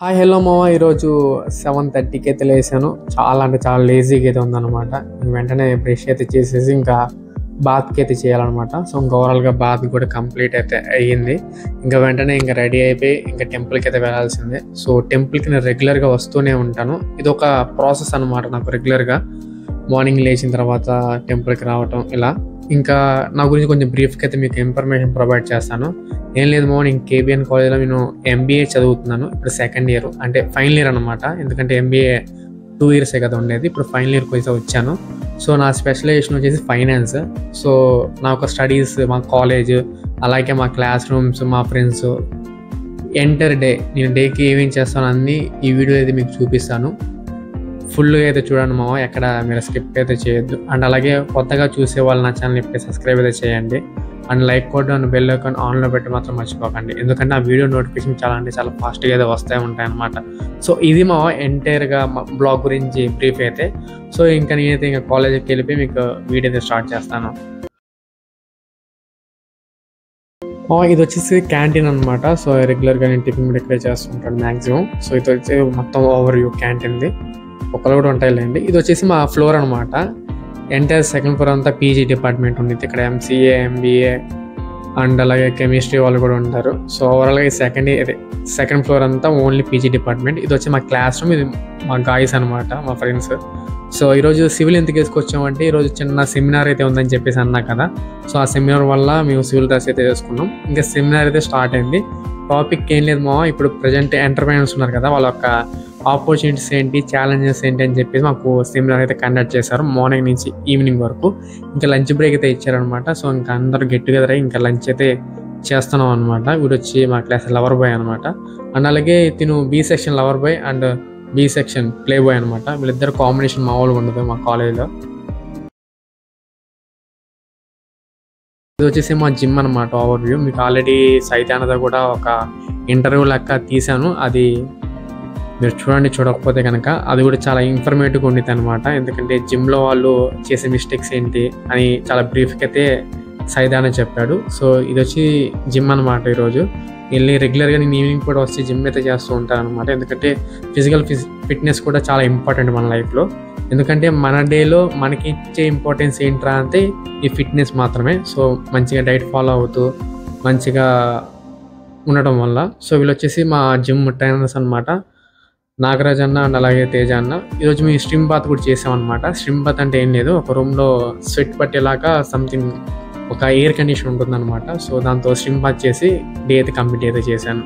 Hi hello మామ, ఈరోజు 7:30కి అయితే లేసాను. చాలా అంటే చాలా లేజీగా అయితే ఉందన్నమాట. వెంటనే బ్రష్ అయితే చేసేసి ఇంకా బాత్కి అయితే చేయాలన్నమాట. సో ఇంకా ఓవరాల్గా బాత్ కూడా కంప్లీట్ అయితే అయ్యింది. ఇంకా వెంటనే ఇంకా రెడీ అయిపోయి ఇంకా టెంపుల్కి అయితే వెళ్ళాల్సిందే. సో టెంపుల్కి నేను రెగ్యులర్గా వస్తూనే ఉంటాను. ఇది ఒక ప్రాసెస్ అనమాట నాకు. రెగ్యులర్గా మార్నింగ్ లేచిన తర్వాత టెంపుల్కి రావటం ఇలా. ఇంకా నా గురించి కొంచెం బ్రీఫ్గా అయితే మీకు ఇన్ఫర్మేషన్ ప్రొవైడ్ చేస్తాను. ఏం లేదు మార్నింగ్ కేబిఎన్ కాలేజ్లో నేను ఎంబీఏ చదువుతున్నాను. ఇప్పుడు సెకండ్ ఇయర్ అంటే ఫైనల్ ఇయర్ అనమాట. ఎందుకంటే ఎంబీఏ 2 years కదా ఉండేది. ఇప్పుడు ఫైనల్ ఇయర్కి అయితే వచ్చాను. సో నా స్పెషలైజేషన్ వచ్చేసి ఫైనాన్స్. సో నా ఒక స్టడీస్, మా కాలేజ్, అలాగే మా క్లాస్ రూమ్స్, మా ఫ్రెండ్స్, ఎంటర్ డే నేను డేకి ఏమేం చేస్తాను అన్నీ ఈ వీడియో అయితే మీకు చూపిస్తాను. ఫుల్గా అయితే చూడండి మామ, ఎక్కడ మీరు స్కిప్ అయితే చేయొద్దు. అండ్ అలాగే కొత్తగా చూసే వాళ్ళు నా ఛానల్ ఇప్పుడే సబ్స్క్రైబ్ అయితే చేయండి. అండ్ లైక్ కొట్టు అండ్ బెల్ ఐకాన్ ఆన్లో పెట్టి మాత్రం మర్చిపోకండి. ఎందుకంటే ఆ వీడియో నోటిఫికేషన్ చాలా అంటే చాలా ఫాస్ట్గా అయితే వస్తూ ఉంటాయి అన్నమాట. సో ఇది మా ఎంటైర్గా బ్లాగ్ గురించి బ్రీఫ్ అయితే. సో ఇంకా నేనైతే ఇంకా కాలేజీకి వెళ్ళిపోయి మీకు వీడియో అయితే స్టార్ట్ చేస్తాను. ఇది వచ్చేసి క్యాంటీన్ అనమాట. సో రెగ్యులర్గా నేను టిఫిన్ కూడా ఇక్కడే చేస్తుంటాను మ్యాక్సిమం. సో ఇది వచ్చి మొత్తం ఓవర్ వ్యూ క్యాంటీన్ది. ఒకళ్ళు కూడా ఉంటాయిలేండి. ఇది వచ్చేసి మా ఫ్లోర్ అనమాట. ఎంటైర్ సెకండ్ ఫ్లోర్ అంతా పీజీ డిపార్ట్మెంట్ ఉంది. ఇక్కడ ఎంసీఏ, ఎంబీఏ అండ్ అలాగే కెమిస్ట్రీ వాళ్ళు కూడా ఉంటారు. సో ఓవరాల్గా ఈ సెకండ్ ఫ్లోర్ అంతా ఓన్లీ పీజీ డిపార్ట్మెంట్. ఇది వచ్చి మా క్లాస్ రూమ్, ఇది మా గాయస్ అనమాట, మా ఫ్రెండ్స్. సో ఈరోజు సివిల్ ఎందుకు వేసుకొచ్చామంటే ఈరోజు చిన్న సెమినార్ అయితే ఉందని చెప్పేసి అన్నా కదా. సో ఆ సెమినార్ వల్ల మేము సివిల్ డ్రెస్ అయితే వేసుకున్నాం. ఇంకా సెమినార్ అయితే స్టార్ట్ అయింది. టాపిక్ ఏం లేదు మామ, ఇప్పుడు ప్రజెంట్ ఎంటర్ప్రైనర్స్ ఉన్నారు కదా, వాళ్ళ యొక్క ఆపర్చునిటీస్ ఏంటి, ఛాలెంజెస్ ఏంటి అని చెప్పేసి మాకు సెమినార్ అయితే కండక్ట్ చేశారు మార్నింగ్ నుంచి ఈవినింగ్ వరకు. ఇంకా లంచ్ బ్రేక్ అయితే ఇచ్చారనమాట. సో ఇంకా అందరూ గెట్ టుగెదర్ అయ్యి ఇంకా లంచ్ అయితే చేస్తున్నాం అనమాట. వీడు వచ్చి మా క్లాస్ లవర్ బాయ్ అనమాట. అండ్ అలాగే తిను B section lover boy and B section play boy అనమాట. వీళ్ళిద్దరు కాంబినేషన్ మామూలుగా ఉండదు మా కాలేజ్లో. ఇది వచ్చేసి మా జిమ్ అనమాట ఓవర్ వ్యూ. మీకు ఆల్రెడీ సైతానదా కూడా ఒక ఇంటర్వ్యూ లెక్క తీశాను, అది మీరు చూడండి. చూడకపోతే కనుక అది కూడా చాలా ఇన్ఫర్మేటివ్గా ఉండిద్ది అనమాట. ఎందుకంటే జిమ్లో వాళ్ళు చేసే మిస్టేక్స్ ఏంటి అని చాలా బ్రీఫ్గా అయితే సైదాన చెప్పాడు. సో ఇది వచ్చి జిమ్ అనమాట. ఈరోజు వెళ్ళి రెగ్యులర్గా నేను ఈవినింగ్ కూడా వచ్చి జిమ్ అయితే చేస్తూ ఉంటాను అనమాట. ఎందుకంటే ఫిజికల్ ఫిట్నెస్ కూడా చాలా ఇంపార్టెంట్ మన లైఫ్లో. ఎందుకంటే మన డేలో మనకి ఇచ్చే ఇంపార్టెన్స్ ఏంట్రా అంటే ఈ ఫిట్నెస్ మాత్రమే. సో మంచిగా డైట్ ఫాలో అవుతూ మంచిగా ఉండటం వల్ల. సో వీళ్ళు వచ్చేసి మా జిమ్ ట్రైనర్స్ అనమాట, నాగరాజ్ అన్న అండ్ అలాగే తేజ అన్న. ఈరోజు మేము స్ట్రీమ్ బాత్ కూడా చేసామన్నమాట. స్ట్రీమ్ బాత్ అంటే ఏం లేదు, ఒక రూమ్లో స్వెట్ పట్టేలాగా సంథింగ్ ఒక ఎయిర్ కండిషన్ ఉంటుందన్నమాట. సో దాంతో స్ట్రీమ్ బాత్ చేసి డే అయితే కంప్లీట్ అయితే చేశాను.